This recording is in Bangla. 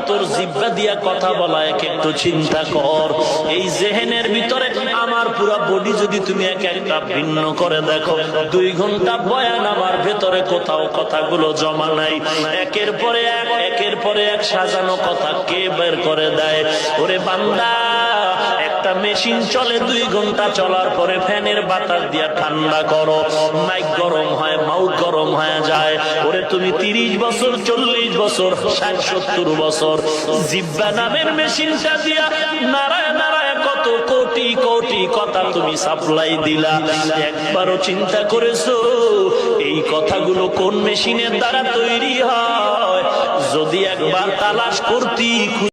তোর জিহ্বা দিয়া কথা বলা, একটু চিন্তা কর। এই জেহেনের ভিতরে আমার পুরা বডি যদি তুমি এক একটা ভিন্ন করে দেখো, 2 ঘন্টা বয়ান আমার ভেতরে কোথাও কথাগুলো জমা নাই। একের পরে এক সাজানো কথা কে বের করে দেয়? ওরে বান্দা, একটা মেশিন চলে 2 ঘন্টা চলার পরে ফ্যানের বাতাস দিয়া ঠান্ডা করো, মাইক গরম হয়, মাউথ গরম হয়ে যায়। ওরে তুমি 30 বছর 40 বছর 60-70 বছর জিহ্বা নামের মেশিনটা দিয়া নারায় নারায় কত কোটি কোটি কথা তুমি সাপ্লাই দিলা। একবারও চিন্তা করেছো এই কথাগুলো কোন মেশিনের দ্বারা তৈরি হয়? যদি একবার তালাশ করতি